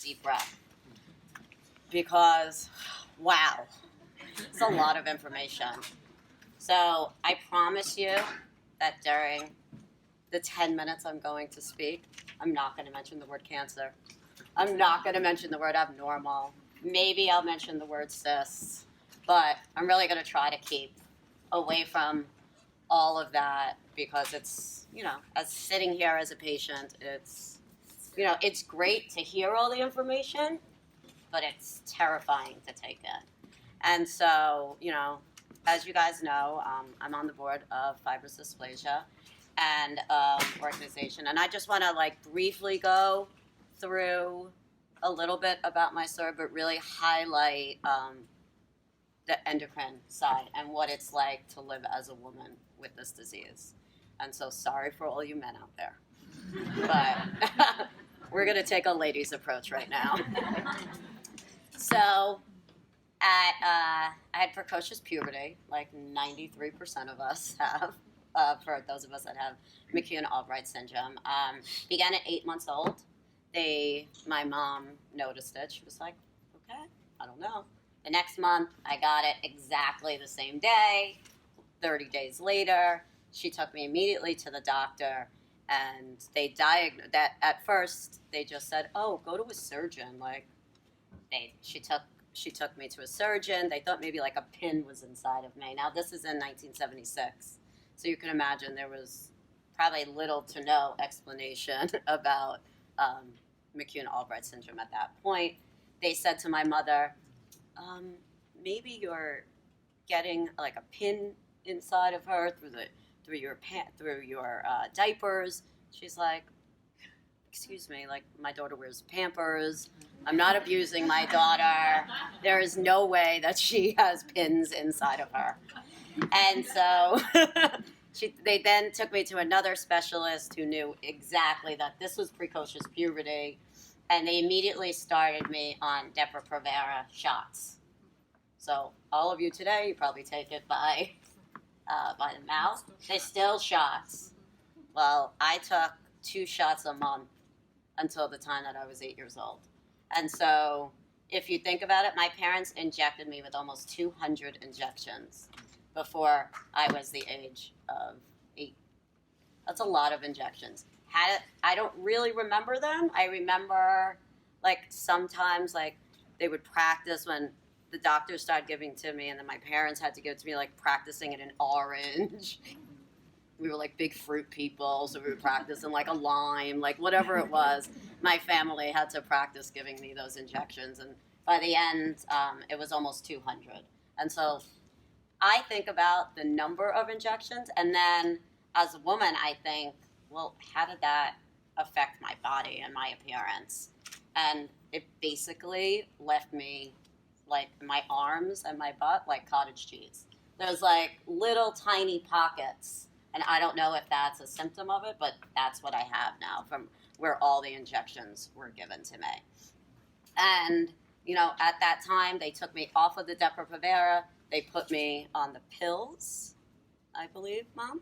deep breath. Because, wow, it's a lot of information. So I promise you that during the 10 minutes I'm going to speak, I'm not going to mention the word cancer. I'm not going to mention the word abnormal. Maybe I'll mention the word cis. But I'm really going to try to keep away from all of that because it's, as sitting here as a patient, it's, it's great to hear all the information, but it's terrifying to take in. And so, as you guys know, I'm on the board of Fibrous Dysplasia and organization. And I just want to briefly go through a little bit about my story, but really highlight the endocrine side and what it's like to live as a woman with this disease. And so sorry for all you men out there, but we're going to take a ladies approach right now. So I had precocious puberty, like 93% of us have, for those of us that have McCune Albright Syndrome. Began at 8 months old. My mom noticed it. She was like, okay, I don't know. The next month, I got it exactly the same day. 30 days later, she took me immediately to the doctor, and they diagnosed that. At first, they just said, "Oh, go to a surgeon." She took me to a surgeon. They thought maybe like a pin was inside of me. Now, this is in 1976, so you can imagine there was probably little to no explanation about McCune Albright Syndrome at that point. They said to my mother, maybe you're getting like a pin inside of her through your diapers. She's like, excuse me, like my daughter wears Pampers. I'm not abusing my daughter. There is no way that she has pins inside of her. And so they then took me to another specialist who knew exactly that this was precocious puberty, and they immediately started me on Depo-Provera shots. So all of you today, you probably take it by the mouth. They're still shots. Well, I took 2 shots a month until the time that I was 8 years old. And so if you think about it, my parents injected me with almost 200 injections before I was the age of 8. That's a lot of injections. I don't really remember them. I remember sometimes they would practice when the doctors started giving to me, and then my parents had to give to me practicing it in orange. We were big fruit people, so we would practice in a lime, whatever it was. My family had to practice giving me those injections, and by the end, it was almost 200. And so I think about the number of injections, and then as a woman, I think, well, how did that affect my body and my appearance? And it basically left me my arms and my butt like cottage cheese. There's little tiny pockets, and I don't know if that's a symptom of it, but that's what I have now from where all the injections were given to me. And, at that time, they took me off of the Depo-Provera. They put me on the pills, I believe, Mom?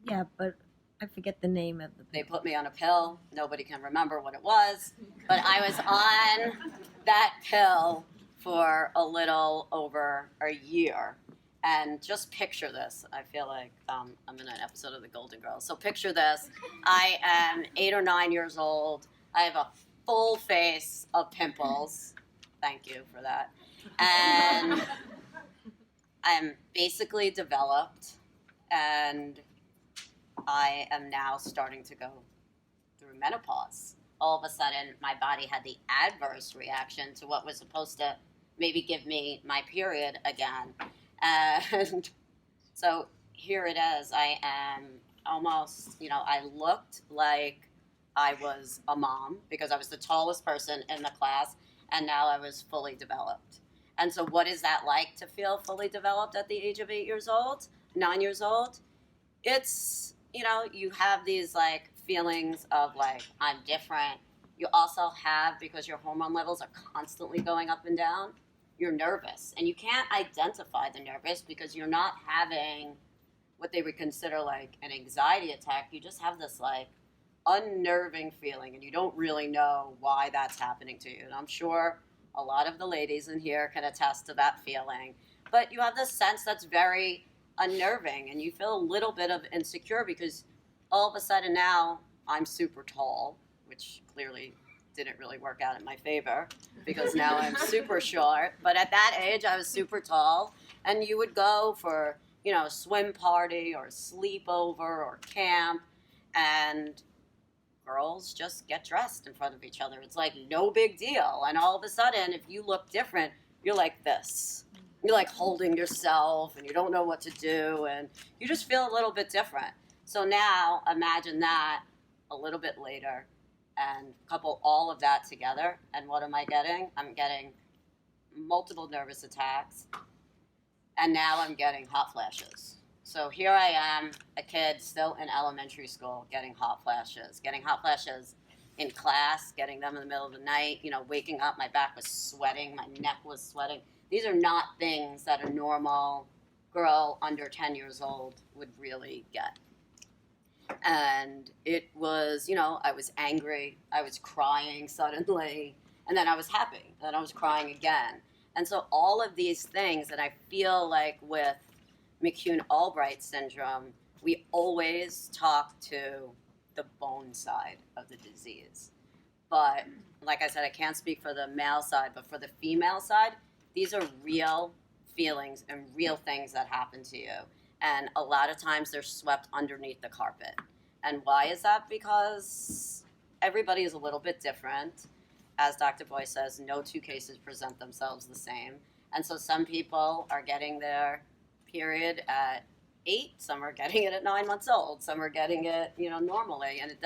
Yeah, but I forget the name of the pill. They put me on a pill. Nobody can remember what it was, but I was on that pill for a little over a year. And just picture this. I feel like I'm in an episode of The Golden Girls. So picture this. I am 8 or 9 years old. I have a full face of pimples. Thank you for that. And I'm basically developed, and I am now starting to go through menopause. All of a sudden, my body had the adverse reaction to what was supposed to maybe give me my period again. And so here it is. I am almost, I looked like I was a mom because I was the tallest person in the class, and now I was fully developed. And so what is that like to feel fully developed at the age of 8 years old, 9 years old? It's, you have these feelings of I'm different. You also have, because your hormone levels are constantly going up and down, you're nervous. And you can't identify the nervous because you're not having what they would consider an anxiety attack. You just have this unnerving feeling, and you don't really know why that's happening to you. And I'm sure a lot of the ladies in here can attest to that feeling. But you have this sense that's very unnerving, and you feel a little bit of insecure because all of a sudden now I'm super tall, which clearly didn't really work out in my favor because now I'm super short. But at that age, I was super tall, and you would go for, swim party or sleepover or camp, and girls just get dressed in front of each other. It's like no big deal. And all of a sudden, if you look different, you're like this. You're like holding yourself and you don't know what to do and you just feel a little bit different. So now imagine that a little bit later and couple all of that together. And what am I getting? I'm getting multiple nervous attacks. And now I'm getting hot flashes. So here I am, a kid still in elementary school, getting hot flashes in class, getting them in the middle of the night, waking up, my back was sweating, my neck was sweating. These are not things that a normal girl under 10 years old would really get. And it was, I was angry, I was crying suddenly, and then I was happy, and then I was crying again. And so all of these things that I feel like with McCune Albright Syndrome, we always talk to the bone side of the disease. But like I said, I can't speak for the male side, but for the female side, these are real feelings and real things that happen to you. And a lot of times they're swept underneath the carpet. And why is that? Because everybody is a little bit different. As Dr. Boyce says, no two cases present themselves the same. And so some people are getting their period at 8, some are getting it at 9 months old, some are getting it, normally, and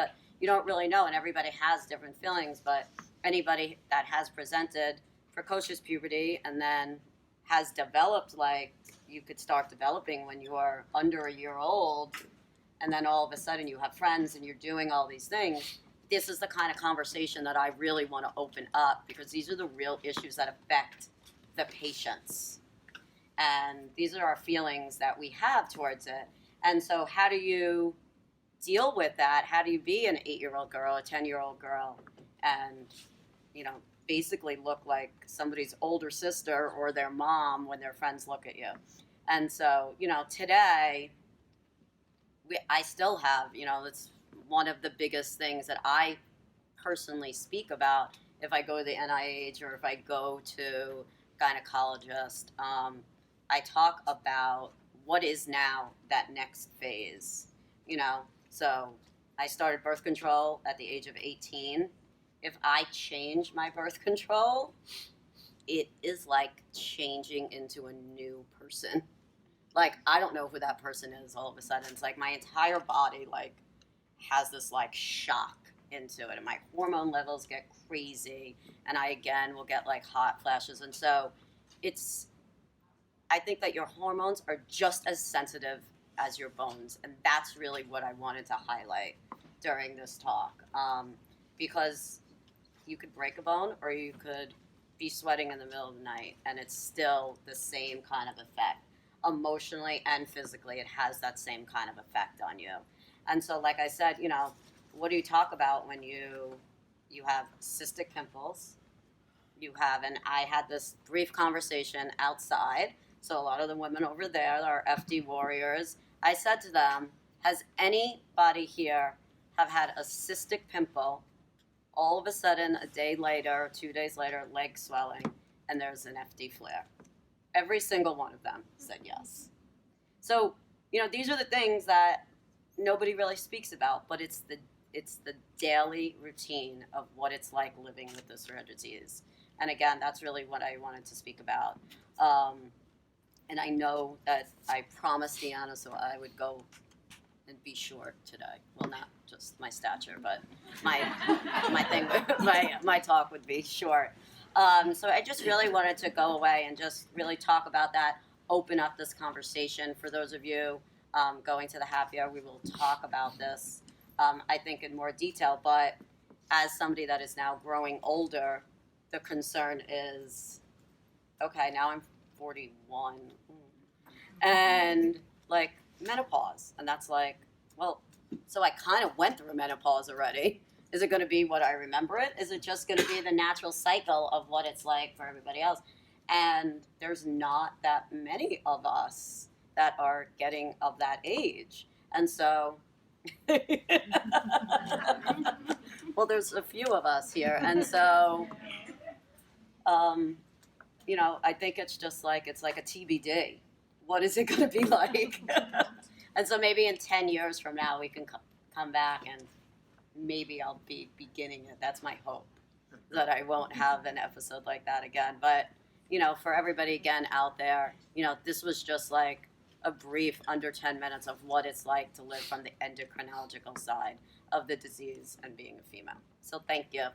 you don't really know, and everybody has different feelings. But anybody that has presented precocious puberty and then has developed, like you could start developing when you are under a year old, and then all of a sudden you have friends and you're doing all these things, this is the kind of conversation that I really want to open up, because these are the real issues that affect the patients. And these are our feelings that we have towards it. And so how do you deal with that? How do you be an 8-year-old girl, a 10-year-old girl, and, basically look like somebody's older sister or their mom when their friends look at you? And so, today, I still have, it's one of the biggest things that I personally speak about if I go to the NIH or if I go to gynecologist. I talk about what is now that next phase, So I started birth control at the age of 18. If I change my birth control, it is like changing into a new person. Like, I don't know who that person is all of a sudden. It's like my entire body, has this, shock into it. And my hormone levels get crazy. And I, again, will get, hot flashes. And so I think that your hormones are just as sensitive as your bones. And that's really what I wanted to highlight during this talk. Because you could break a bone or you could be sweating in the middle of the night, and it's still the same kind of effect. Emotionally and physically, it has that same kind of effect on you. And so, like I said, what do you talk about when you have cystic pimples? And I had this brief conversation outside. So a lot of the women over there are FD warriors. I said to them, has anybody here have had a cystic pimple, all of a sudden, a day later, 2 days later, leg swelling, and there's an FD flare? Every single one of them said yes. So, these are the things that nobody really speaks about, but it's the daily routine of what it's like living with this rare disease. And again, that's really what I wanted to speak about. And I know that I promised Deanna, so I would go and be short today. Well, not just my stature, but my talk would be short. So I just really wanted to go away and just really talk about that, open up this conversation. For those of you going to the happy hour, we will talk about this, I think, in more detail. But as somebody that is now growing older, the concern is, okay, now I'm 41, and menopause, and that's well, So I kind of went through menopause already. Is it going to be what I remember it? Is it just going to be the natural cycle of what it's like for everybody else? And there's not that many of us that are getting of that age. And so, well, there's a few of us here. And so, you know, I think it's just like, it's like a TBD. What is it going to be like? And so maybe in 10 years from now, we can come back and maybe I'll be beginning it. That's my hope, that I won't have an episode like that again. But, you know, for everybody again out there, you know, this was just like a brief under 10 minutes of what it's like to live from the endocrinological side of the disease and being a female. So thank you.